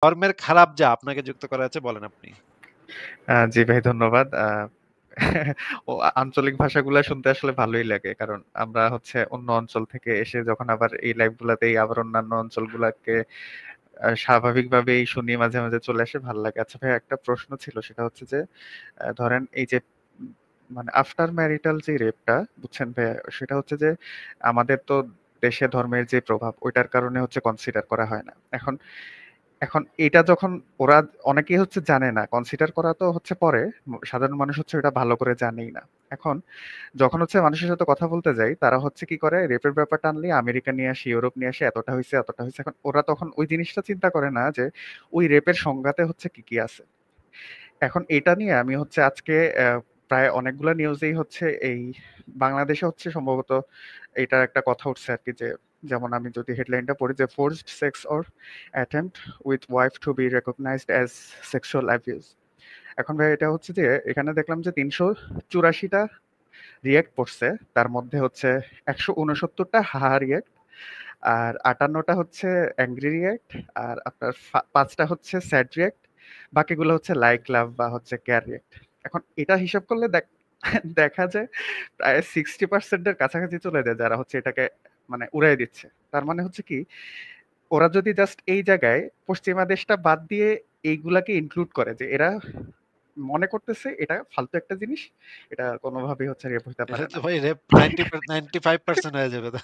ধর্মের খারাপ যা আপনাকে যুক্ত করা হয়েছে বলেন আপনি। জি ভাই ধন্যবাদ। ও আঞ্চলিক ভাষাগুলা শুনতে আসলে ভালোই লাগে। কারণ আমরা হচ্ছে অন্য অঞ্চল থেকে এসে যখন আবার এই লাইভ গুলাতেই আবার অন্যান্য অঞ্চলগুলাকে স্বাভাবিকভাবেই শুনি মাঝে, মাঝে চলে আসে ভাল লাগে। আচ্ছা ভাই একটা প্রশ্ন ছিল সেটা হচ্ছে যে ধরেন এই যে মানে আফটার ম্যারিটাল যে রেপটা বুঝছেন ভাইয়া? সেটা হচ্ছে যে আমাদের তো দেশে ধর্মের যে প্রভাব ওইটার কারণে হচ্ছে কনসিডার করা হয় না। এখন এখন এটা যখন ওরা অনেকেই হচ্ছে জানে না। কনসিডার করা তো হচ্ছে পরে। সাধারণ মানুষ হচ্ছে এটা ভালো করে জানেই না। এখন যখন হচ্ছে মানুষের সাথে কথা বলতে যাই, তারা হচ্ছে কি করে রেপের ব্যাপারটা আনলে আমেরিকা নিয়ে আসি, ইউরোপ নিয়ে আসি, এতটা হইছে, এতটা হইছে। এখন ওরা তখন ওই জিনিসটা চিন্তা করে না যে ওই রেপের সংজ্ঞাতে হচ্ছে কি, কি আছে। এখন এটা নিয়ে আমি হচ্ছে আজকে প্রায় অনেকগুলা নিউজেই হচ্ছে এই বাংলাদেশে হচ্ছে সম্ভবত এটার একটা কথা উঠছে আরকি যে যেমন আমি যদি হেডলাইনটা পড়ি যে forced sex or attempt with wife to be recognised as sexual abuse. এখন ভাই এটা হচ্ছে যে এখানে দেখলাম যে ৩৮৪টা রিঅ্যাক্ট পড়ছে। তার মধ্যে হচ্ছে ১৬৯টা হাহা রিঅ্যাক্ট, আর ৫৮টা হচ্ছে অ্যাংরি রিঅ্যাক্ট, আর আপনার ৫টা হচ্ছে স্যাড রিঅ্যাক্ট, বাকিগুলো হচ্ছে লাইক, লাভ বা হচ্ছে কেয়ার রিঅ্যাক্ট। এখন এটা হিসাব করলে দেখা যায় প্রায় 60% এর কাছাকাছি চলে যায় যারা হচ্ছে এটাকে মানে উড়াই দিচ্ছে। তার মানে হচ্ছে কি ওরা যদি জাস্ট এই জায়গায় পশ্চিমা দেশটা বাদ দিয়ে এইগুলাকে ইনক্লুড করে যে এরা মনে করতেছে এটা ফালতু একটা জিনিস, এটা কোনোভাবেই হচ্ছে রেপ হইতে এটা পারে তো না। ভাই রেপ 95% হয়ে যাবে তো।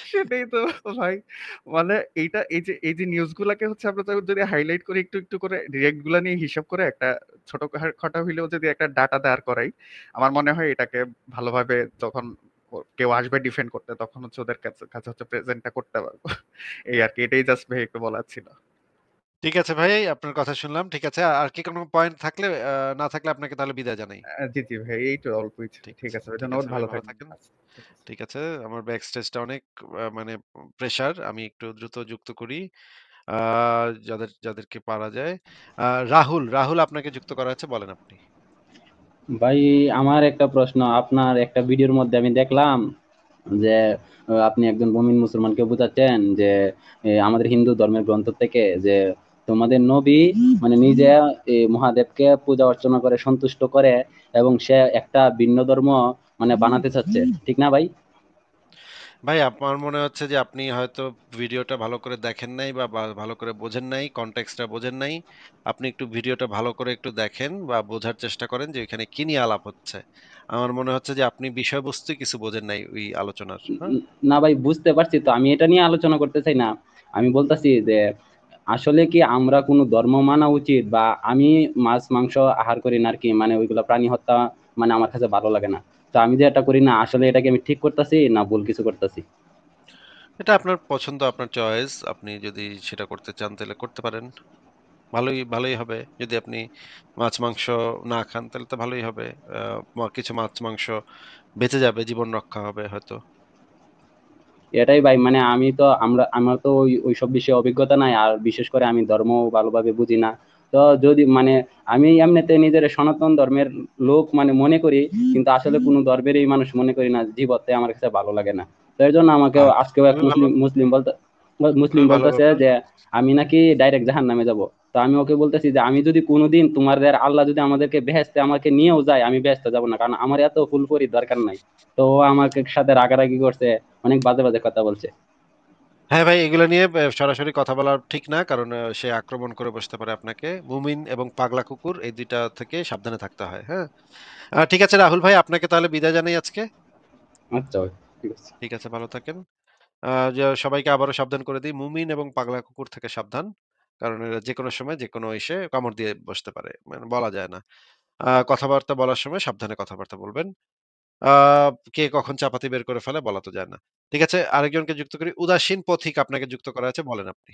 সেটাই তো ভাই। মানে এই যে নিউজ গুলাকে হচ্ছে আমরা যদি হাইলাইট করে একটু একটু করে রিয়েক্ট গুলা নিয়ে হিসাব করে একটা ছোটখাটো হইলেও যদি একটা ডাটা দাঁড় করাই, আমার মনে হয় এটাকে ভালোভাবে যখন কেউ আসবে ডিফেন্ড করতে তখন হচ্ছে ওদের কাছে কাছে হচ্ছে প্রেজেন্টটা করতে পারবো। এই আর কি, এটাই জাস্ট ভাই একটু বলার ছিল। ঠিক আছে ভাই, আপনার কথা শুনলাম। ঠিক আছে। আর কি কোনো পয়েন্ট থাকলে না থাকলে আপনাকে তাহলে বিদায় জানাই। জি, জি ভাই এই তো অল্পই ছিল। ঠিক ঠিক আছে, আছে ভাই ঠিক ধন্যবাদ, আছে ভাই ভালো ভালো থাকবেন। থাকেন। আচ্ছা, ঠিক আছে। ঠিক আছে। আমার ব্যাক স্টেজটা অনেক মানে প্রেশার। আমি একটু দ্রুত যুক্ত করি। আ যাদেরকে পারা যায়। আ রাহুল আপনাকে যুক্ত করা হয়েছে বলেন আপনি। ভাই, আমার একটা প্রশ্ন। আপনার একটা ভিডিওর মধ্যে আমি দেখলাম যে আপনি একজন মুমিন মুসলমানকে বোঝাচ্ছেন যে আমাদের হিন্দু ধর্মের গ্রন্থ থেকে যে তোমাদের নবী মানে নিজে মহাদেবকে পূজা অর্চনা করে সন্তুষ্ট করে এবং সে একটা ভিন্ন ধর্ম মানে বানাতে চাচ্ছে, ঠিক না ভাই? ভাই আমার মনে হচ্ছে যে আপনি হয়তো ভিডিওটা ভালো করে দেখেন নাই বা ভালো করে বোঝেন নাই, কনটেক্সটটা বোঝেন নাই। আপনি একটু ভিডিওটা ভালো করে একটু দেখেন বা বোঝার চেষ্টা করেন যে এখানে কি নিয়ে আলাপ হচ্ছে। আমার মনে হচ্ছে যে আপনি বিষয়বস্তুই কিছু বোঝেন নাই ওই আলোচনার। হ্যাঁ? না ভাই, বুঝতে পারছি তো, আমি এটা নিয়ে আলোচনা করতে চাই না। আমি বলতাছি যে আসলে কি আমরা কোনো ধর্ম মানা উচিত, বা আমি মাছ মাংস আহার করি না আর কি, মানে ওইগুলা প্রাণী হত্যা মানে আমার কাছে ভালো লাগে না। তো আমি যে এটা করি না, আসলে এটাকে আমি ঠিক করতেছি না ভুল কিছু করতেছি? এটা আপনার পছন্দ, আপনার চয়েস। আপনি যদি সেটা করতে চান তাহলে করতে পারেন। ভালোই হবে। যদি আপনি মাছ-মাংস না খান তাহলে তো ভালোই হবে। আ কিছু মাছ-মাংস বেঁচে যাবে, জীবন রক্ষা হবে হয়তো। এটাই ভাই, মানে আমার তো ওইসব বিষয়ে অভিজ্ঞতা নাই, আর বিশেষ করে আমি ধর্ম ভালোভাবে বুঝি না। তো যদি মানে আমি এমনিতে নিজের সনাতন ধর্মের লোক মানে মনে করি, কিন্তু আসলে কোনো ধর্মেরই মানুষ মনে করি না, জীবতে আমার কাছে ভালো লাগে না। তো এর জন্য আমাকে আচ্ছা, আজকেও এক খুবই ভালো। মুসলিম মুসলিম বলতে মুসলিম খুবই ভালো বলতেছে ব্যাপার। যে আমি নাকি ডাইরেক্ট জাহান্নামে যাব। তো আমি ওকে বলতেছি যে আমি যদি কোনোদিন তোমাদের আল্লাহ যদি আমাদেরকে বেহেশতে আমাকে নিয়েও যায়, আমি বেহেশতে যাব না, কারণ আমার এত ফুলফুরি দরকার নাই। তো ও আমাকে সাথে রাগারাগি করছে, অনেক বাজে বাজে কথা বলছে। হ্যাঁ ভাই, এগুলা নিয়ে সরাসরি কথা বলা ঠিক না। কারণ সে আক্রমণ করে বসতে পারে আপনাকে। মুমিন এবং পাগলা কুকুর এই ২ টা থেকে সাবধানে থাকতে হয়। হ্যাঁ? ঠিক আছে রাহুল ভাই, আপনাকে তাহলে বিদায় জানাই আজকে। আচ্ছা ভাই, ঠিক আছে। ঠিক আছে, ভালো থাকেন। যে সবাইকে আবারও সাবধান করে দিই, মুমিন এবং পাগলা কুকুর থেকে সাবধান। কারণ এরা যেকোনো সময় যেকোনো এসে কামড় দিয়ে বসতে পারে। মানে বলা যায় না। কথাবার্তা বলার সময় সাবধানে কথাবার্তা বলবেন। আ কে কখন চাপাতি বের করে ফেলে বলা তো যায় না। ঠিক আছে, আরেকজনকে যুক্ত করি। উদাসীন পথিক আপনাকে যুক্ত করা আছে, বলেন আপনি।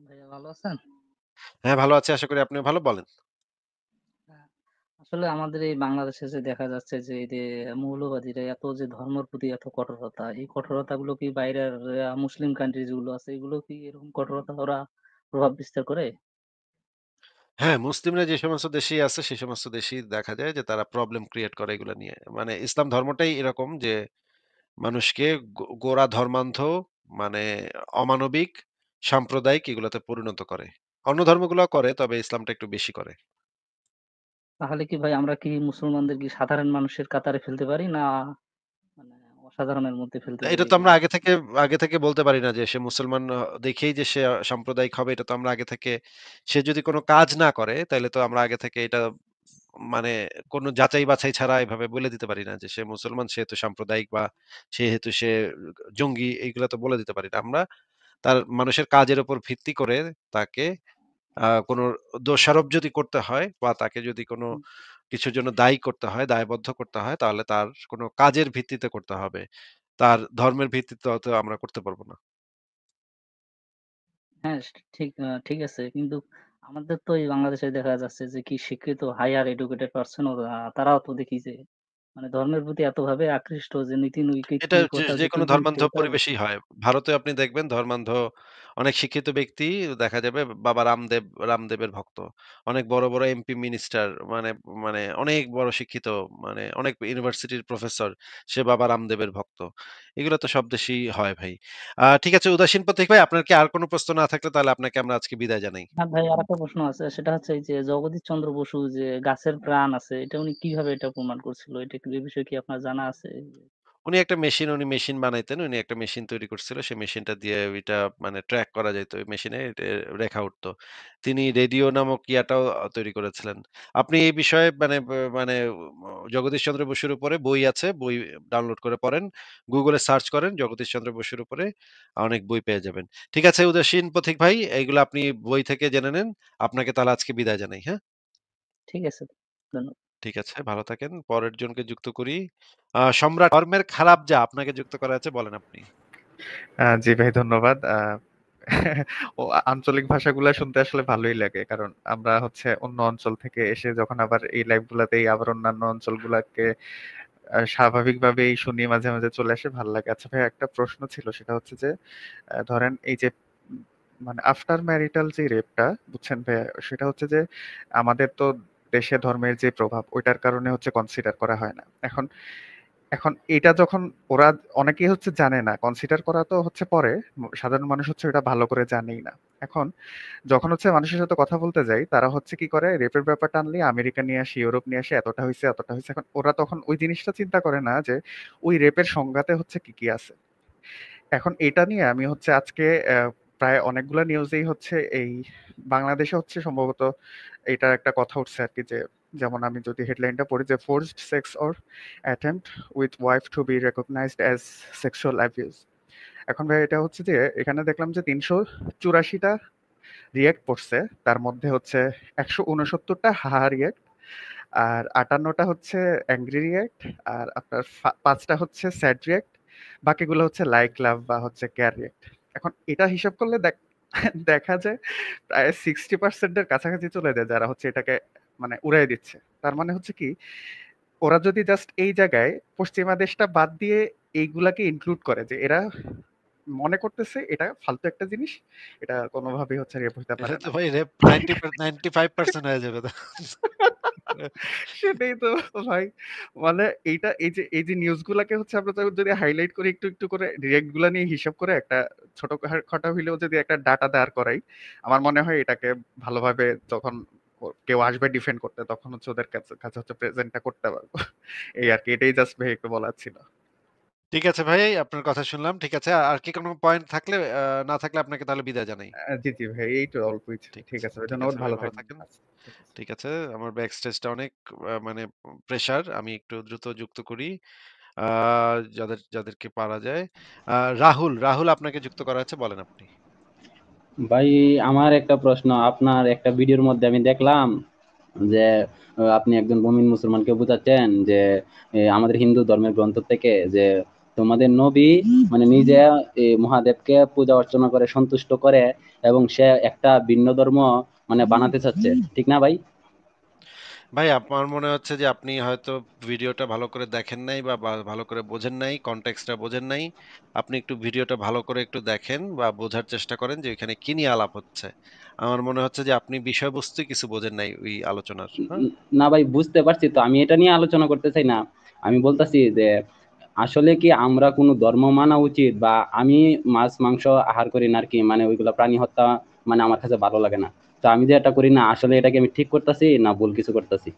ভাইয়া ভালো আছেন? হ্যাঁ, ভালো আছি। আশা করি আপনিও ভালো। বলেন। হ্যাঁ, আসলে আমাদের এই বাংলাদেশে যে দেখা যাচ্ছে যে এই যে মৌলবাদীরা এত যে ধর্মের প্রতি এত কঠোরতা, এই কঠোরতাগুলো কি বাইরের মুসলিম কান্ট্রি যেগুলো আছে এগুলো কি এরকম কঠোরতা ওরা প্রভাব বিস্তার করে? হ্যাঁ, মুসলিমরা যে সমস্ত দেশেই আছে, সে সমস্ত দেশেই দেখা যায় যে তারা প্রবলেম ক্রিয়েট করে এগুলা নিয়ে। মানে ইসলাম ধর্মটাই এরকম যে মানুষকে গোঁড়া ধর্মান্ধ, মানে অমানবিক, সাম্প্রদায়িক এগুলাতে পরিণত করে। অন্য ধর্মগুলাও করে, তবে ইসলামটা একটু বেশি করে। তাহলে কি ভাই আমরা কি মুসলমানদের কি সাধারণ মানুষের কাতারে ফেলতে পারি না মানে অসাধারণের মধ্যে ফেলতে পারি এটা তো এই আমরা জিনিস? আগে থেকে বলতে পারি না যে সে মুসলমান দেখেই যে সে সাম্প্রদায়িক হবে, এটা তো আমরা আগে থেকে, সে যদি কোনো কাজ না করে তাইলে তো আমরা আগে থেকে এটা মানে কোনো যাচাই বাছাই ছাড়া এভাবে বলে দিতে পারি না যে সে মুসলমান সেহেতু সাম্প্রদায়িক, বা সেহেতু সে জঙ্গি, এইগুলা তো বলে দিতে পারি না। আমরা তার মানুষের কাজের উপর ভিত্তি করে তাকে কোনো দোষারোপ যদি করতে হয়, বা তাকে যদি কোনো হুম, কিছুর জন্য দায়ী করতে হয়, দায়বদ্ধ করতে হয়, তাহলে তার কোনো কাজের ভিত্তিতে করতে হবে। তার ধর্মের ভিত্তিতে হয়তো আমরা করতে পারব না। হ্যাঁ, ঠিক আছে। কিন্তু আমাদের তো এই বাংলাদেশে দেখা যাচ্ছে যে কি শিক্ষিত হাইয়ার এডুকেটেড পারসন ওরা তারাও তো দেখি যে মানে ধর্মের প্রতি এতভাবে আকৃষ্ট যে নীতি এটা নৈতিক কথা যে কি যেকোনো বলছে ধর্মান্ধ এটাও পরিবেশেই হয়। ভারতে আপনি দেখবেন ধর্মান্ধ অনেক শিক্ষিত ব্যক্তি দেখা যাবে বাবা রামদেবের ভক্ত। অনেক বড়, বড় এমপি, মিনিস্টার, মানে মানে অনেক বড় শিক্ষিত, মানে অনেক ইউনিভার্সিটির প্রফেসর, সে বাবা রামদেবের ভক্ত। এগুলো তো সব দেশেই হয় ভাই। ঠিক আছে, উদাসীন প্রতীক ভাই, আপনার কি আর কোনো প্রশ্ন না থাকলে তাহলে আপনাকে আমরা আজকে বিদায় জানাই। হ্যাঁ ভাই আরেকটা প্রশ্ন আছে সেটা হচ্ছে এই যে জগদীশ চন্দ্র বসু যে গাছের প্রাণ আছে এটা উনি কিভাবে এটা প্রমাণ করছিল? এটা কি এই বিষয়ে কি আপনার জানা আছে? উনি মেশিন বানাইতেন। উনি একটা মেশিন তৈরি করছিল। সেই মেশিনটা দিয়ে ওইটা মানে ট্র্যাক করা যাইত। ওই মেশিনে রেখা উঠতো। তিনি রেডিও নামক ইয়াটাও তৈরি করেছিলেন। আপনি এই বিষয়ে মানে জগদীশচন্দ্র বসুর উপরে বই আছে। বই ডাউনলোড করে পড়েন। Google এ সার্চ করেন জগদীশচন্দ্র বসুর উপরে, অনেক বই পেয়ে যাবেন। ঠিক আছে উদাসীন পথিক ভাই, এইগুলো আপনি বই থেকে জেনে নেন। আপনাকে তাহলে আজকে বিদায় জানাই, হ্যাঁ? ঠিক আছে। ধন্যবাদ। ঠিক আছে, ভালো থাকেন। পরের জনকে যুক্ত করি। সম্রাট, ধর্মের খারাপ যা আপনাকে যুক্ত করা আছে, বলেন আপনি। জি ভাই ধন্যবাদ। ও আঞ্চলিক ভাষাগুলা শুনতে আসলে ভালোই লাগে। কারণ আমরা হচ্ছে অন্য অঞ্চল থেকে এসে যখন আবার এই লাইভ গুলাতেই আবার অন্যান্য অঞ্চলগুলাকে স্বাভাবিকভাবেই শুনি, মাঝে, মাঝে চলে আসে, ভাল লাগে। আচ্ছা ভাই একটা প্রশ্ন ছিল, সেটা হচ্ছে যে ধরেন এই যে মানে আফটার ম্যারিটাল যে রেপটা বুঝছেন ভাইয়া, সেটা হচ্ছে যে আমাদের তো দেশে ধর্মের যে প্রভাব ওইটার কারণে হচ্ছে কনসিডার করা হয় না। এখন এখন এটা যখন ওরা অনেকেই হচ্ছে জানে না, কনসিডার করা তো হচ্ছে পরে, সাধারণ মানুষ হচ্ছে এটা ভালো করে জানেই না। এখন যখন হচ্ছে মানুষের সাথে কথা বলতে যাই, তারা হচ্ছে কি করে, রেপের ব্যাপারটা আনলে আমেরিকা নিয়ে আসে, ইউরোপ নিয়ে আসে, এতটা হয়েছে এতটা হয়েছে। এখন ওরা তখন ওই জিনিসটা চিন্তা করে না যে ওই রেপের সংজ্ঞাতে হচ্ছে কি কি আছে। এখন এটা নিয়ে আমি হচ্ছে আজকে প্রায় অনেকগুলা নিউজেই হচ্ছে এই বাংলাদেশে হচ্ছে সম্ভবত এটার একটা কথা উঠছে আর কি, যে যেমন আমি যদি হেডলাইনটা পড়ি, যে forced sex or attempt with wife to be recognised as sexual abuse. এখন ভাই এটা হচ্ছে যে এখানে দেখলাম যে ৩৮৪টা রিয়েক্ট পড়ছে, তার মধ্যে হচ্ছে ১৬৯টা হাহা রিয়েক্ট, আর ৫৮টা হচ্ছে অ্যাংরি রিয়েক্ট, আর আপনার ৫টা হচ্ছে স্যাড রিয়েক্ট, বাকিগুলো হচ্ছে লাইক, লাভ বা হচ্ছে কেয়ার রিয়েক্ট। এখন এটা হিসাব করলে দেখা যায় প্রায় 60% এর কাছাকাছি চলে যায় যারা হচ্ছে এটাকে মানে উড়াই দিচ্ছে। তার মানে হচ্ছে কি, ওরা যদি জাস্ট এই জায়গায় পশ্চিমা দেশটা বাদ দিয়ে এইগুলাকে ইনক্লুড করে, যে এরা মনে করতেছে এটা ফালতু একটা জিনিস, এটা কোনোভাবেই হচ্ছে রেপ হইতে এটা পারে তো না। ভাই রেপ 95% হয়ে যাবে তো। সেটাই তো ভাই। মানে এই যে নিউজ গুলাকে হচ্ছে আমরা যদি হাইলাইট করি একটু একটু করে, ডিরেক্ট গুলা নিয়ে হিসাব করে একটা ছোটখাটো হইলেও যদি একটা ডাটা দাঁড় করাই, আমার মনে হয় এটাকে ভালোভাবে যখন কেউ আসবে ডিফেন্ড করতে, তখন হচ্ছে ওদের কাছে কাছে হচ্ছে প্রেজেন্টটা করতে পারবো। এই আর কি, এটাই জাস্ট ভাই একটু বলার ছিল। ঠিক আছে ভাই, আপনার কথা শুনলাম। ঠিক আছে। আর কি কোনো পয়েন্ট থাকলে, না থাকলে আপনাকে তাহলে বিদায় জানাই। জি জি ভাই, এই তো অল্পই ছিল। ঠিক ঠিক আছে। আছে ভাই, ঠিক ধন্যবাদ, আছে ভাই, ভালো ভালো থাকবেন। থাকেন। আচ্ছা, ঠিক আছে। ঠিক আছে। আমার ব্যাক স্টেজটা অনেক মানে প্রেশার। আমি একটু দ্রুত যুক্ত করি। আ যাদেরকে পারা যায়। আ রাহুল আপনাকে যুক্ত করা হয়েছে, বলেন আপনি। ভাই আমার একটা প্রশ্ন, আপনার একটা ভিডিওর মধ্যে আমি দেখলাম যে আপনি একজন মুমিন মুসলমানকে বোঝাচ্ছেন যে আমাদের হিন্দু ধর্মের গ্রন্থ থেকে যে তোমাদের নবী মানে নিজে মহাদেবকে পূজা অর্চনা করে সন্তুষ্ট করে এবং সে একটা ভিন্ন ধর্ম মানে বানাতে চাচ্ছে, ঠিক না ভাই? ভাই আমার মনে হচ্ছে যে আপনি হয়তো ভিডিওটা ভালো করে দেখেন নাই, বা ভালো করে বোঝেন নাই, কনটেক্সটটা বোঝেন নাই। আপনি একটু ভিডিওটা ভালো করে একটু দেখেন বা বোঝার চেষ্টা করেন যে এখানে কি নিয়ে আলাপ হচ্ছে। আমার মনে হচ্ছে যে আপনি বিষয়বস্তুই কিছু বোঝেন নাই ওই আলোচনার। হ্যাঁ? না ভাই বুঝতে পারছি তো, আমি এটা নিয়ে আলোচনা করতে চাই না। আমি বলতাছি যে আসলে কি আমরা কোনো ধর্ম মানা উচিত, বা আমি মাছ মাংস আহার করি না আর কি, মানে ওইগুলা প্রাণী হত্যা মানে আমার কাছে ভালো লাগে না। তো আমি যে এটা করি না, আসলে এটা কি আমি ঠিক করতেছি না ভুল কিছু করতেছি?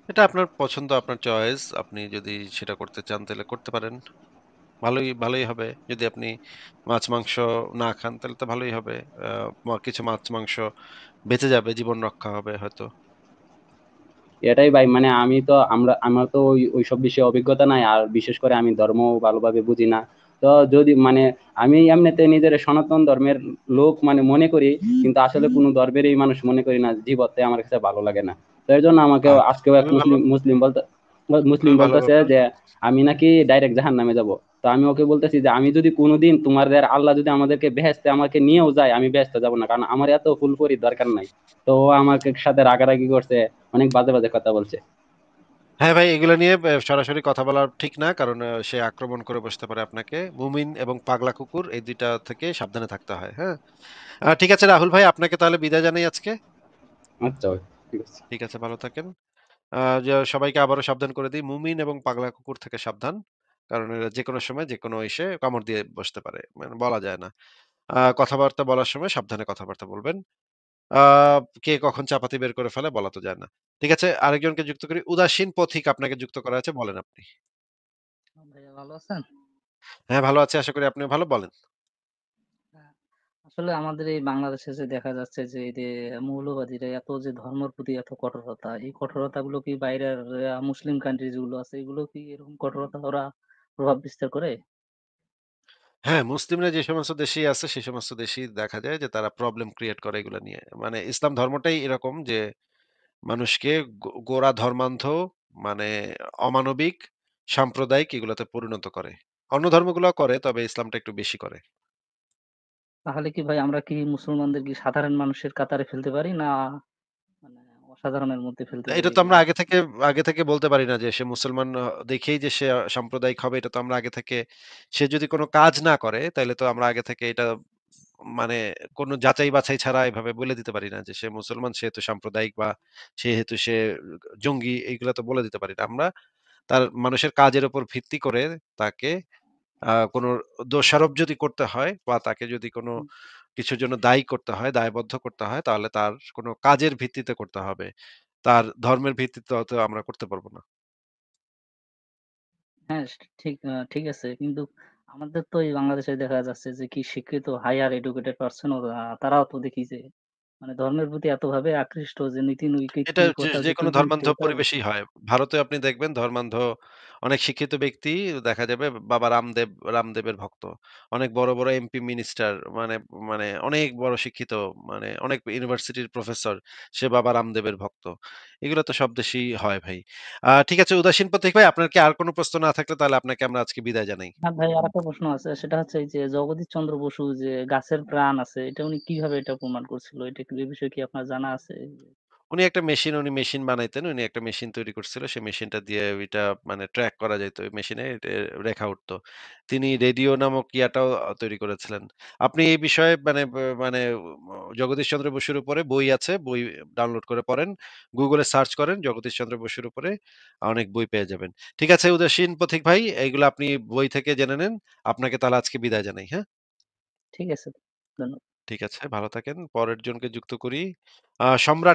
এটা আপনার পছন্দ, আপনার চয়েস। আপনি যদি সেটা করতে চান তাহলে করতে পারেন। ভালোই হবে। যদি আপনি মাছ-মাংস না খান তাহলে তো ভালোই হবে। আ কিছু মাছ-মাংস বেঁচে যাবে, জীবন রক্ষা হবে হয়তো। এটাই ভাই, মানে আমি তো আমার তো ওইসব বিষয়ে অভিজ্ঞতা নাই, আর বিশেষ করে আমি ধর্ম ভালোভাবে বুঝি না। তো যদি মানে আমি এমনিতে নিজের সনাতন ধর্মের লোক মানে মনে করি, কিন্তু আসলে কোনো ধর্মেরই মানুষ মনে করি না, জীবতে আমার কাছে ভালো লাগে না। তো এর জন্য আমাকে আচ্ছা, আজকেও এক খুবই ভালো, মুসলিম খুবই ভালো বলতেছে ব্যাপার। যে আমি নাকি ডাইরেক্ট জাহান্নামে যাব। তো আমি ওকে বলতেছি যে আমি যদি কোনোদিন তোমাদের আল্লাহ যদি আমাদেরকে বেহেশতে আমাকে নিয়েও যায়, আমি বেহেশতে যাব না, কারণ আমার এত ফুলপরির দরকার নাই। তো ও আমাকে সাথে রাগারাগি করছে, অনেক বাজে বাজে কথা বলছে। হ্যাঁ ভাই, এগুলো নিয়ে সরাসরি কথা বলা ঠিক না। কারণ সে আক্রমণ করে বসতে পারে আপনাকে। মুমিন এবং পাগলা কুকুর এই ২ টা থেকে সাবধানে থাকতে হয়। হ্যাঁ? ঠিক আছে রাহুল ভাই, আপনাকে তাহলে বিদায় জানাই আজকে। আচ্ছা ভাই, ঠিক আছে। ঠিক আছে, ভালো থাকেন। যে সবাইকে আবারও সাবধান করে দিই, মুমিন এবং পাগলা কুকুর থেকে সাবধান। কারণ এরা যেকোনো সময় যেকোনো এসে কামড় দিয়ে বসতে পারে। মানে বলা যায় না। কথাবার্তা বলার সময় সাবধানে কথাবার্তা বলবেন। আ কে কখন চাপাতি বের করে ফেলে বলা তো যায় না। ঠিক আছে, আরেকজনকে যুক্ত করি। উদাসীন পথিক আপনাকে যুক্ত করা আছে, বলেন আপনি। ভাইয়া ভালো আছেন? হ্যাঁ, ভালো আছি। আশা করি আপনিও ভালো। বলেন। হ্যাঁ, আসলে আমাদের এই বাংলাদেশে যে দেখা যাচ্ছে যে এই যে মৌলবাদীরা এত যে ধর্মের প্রতি এত কঠোরতা, এই কঠোরতাগুলো কি বাইরের মুসলিম কান্ট্রি যেগুলো আছে এগুলো কি এরকম কঠোরতা ওরা প্রভাব বিস্তার করে? হ্যাঁ, মুসলিমরা যে সমস্ত দেশেই আছে সে সমস্ত দেশেই দেখা যায় যে তারা প্রবলেম ক্রিয়েট করে এগুলা নিয়ে। মানে ইসলাম ধর্মটাই এরকম যে মানুষকে গোঁড়া ধর্মান্ধ, মানে অমানবিক, সাম্প্রদায়িক এগুলাতে পরিণত করে। অন্য ধর্মগুলাও করে, তবে ইসলামটা একটু বেশি করে। তাহলে কি ভাই আমরা কি মুসলমানদের কি সাধারণ মানুষের কাতারে ফেলতে পারি, না মানে অসাধারণের মধ্যে ফেলতে পারি এটা তো আমরা এগুলো? আগে থেকে বলতে পারি না যে সে মুসলমান দেখেই যে সে সাম্প্রদায়িক হবে, এটা তো আমরা আগে থেকে, সে যদি কোন কাজ না করে তাইলে তো আমরা আগে থেকে এটা মানে কোন যাচাই-বাছাই ছাড়া এভাবে বলে দিতে পারি না যে সে মুসলমান সেহেতু সাম্প্রদায়িক, বা সেহেতু সে জঙ্গি, এইগুলা তো বলে দিতে পারি না। আমরা তার মানুষের কাজের উপর ভিত্তি করে তাকে কোনো দোষারোপ যদি করতে হয় বা তাকে যদি কোনো হুম, কিছুর জন্য দায়ী করতে হয়, দায়বদ্ধ করতে হয়, তাহলে তার কোনো কাজের ভিত্তিতে করতে হবে। তার ধর্মের ভিত্তিতে হয়তো আমরা করতে পারব না। হ্যাঁ, ঠিক আছে। কিন্তু আমাদের তো এই বাংলাদেশে দেখা যাচ্ছে যে কি শিক্ষিত হাইয়ার এডুকেটেড পারসন ওরা, তারাও তো দেখি যে মানে ধর্মের প্রতি এতভাবে আকৃষ্ট যে নীতি এটা নৈতিক কথা যেকোনো যেটির ধর্মান্ধ বিরুদ্ধে তারা পরিবেশেই হয়। ভারতেও আপনি দেখবেন ধর্মান্ধ অনেক শিক্ষিত ব্যক্তি দেখা যাবে বাবা রামদেবের ভক্ত। অনেক বড়, বড় এমপি, মিনিস্টার, মানে মানে অনেক বড় শিক্ষিত, মানে অনেক ইউনিভার্সিটির প্রফেসর, সে বাবা রামদেবের ভক্ত। এগুলো তো সব দেশেই হয় ভাই। ঠিক আছে উদাসীন প্রতীক ভাই, আপনার কি আর কোনো প্রশ্ন না থাকলে তাহলে আপনাকে আমরা আজকে বিদায় জানাই। হ্যাঁ ভাই, আরেকটা প্রশ্ন আছে। সেটা হচ্ছে এই যে জগদীশ চন্দ্র বসু যে গাছের প্রাণ আছে, এটা উনি কিভাবে এটা প্রমাণ করছিল? এটা কি, এ বিষয়ে কি আপনার জানা আছে? উনি মেশিন বানাইতেন। উনি একটা মেশিন তৈরি করছিল। সেই মেশিনটা দিয়ে ওইটা মানে ট্র্যাক করা যাইত। ওই মেশিনে রেখা উঠতো। তিনি রেডিও নামক ইয়াটাও তৈরি করেছিলেন। আপনি এই বিষয়ে মানে জগদীশচন্দ্র বসুর উপরে বই আছে। বই ডাউনলোড করে পড়েন। গুগলে সার্চ করেন জগদীশচন্দ্র বসুর উপরে, অনেক বই পেয়ে যাবেন। ঠিক আছে উদাসীন পথিক ভাই, এইগুলো আপনি বই থেকে জেনে নেন। আপনাকে তাহলে আজকে বিদায় জানাই, হ্যাঁ? ঠিক আছে। ধন্যবাদ। ঠিক আছে, ভালো থাকেন। পরের জনকে যুক্ত করি। সম্রাট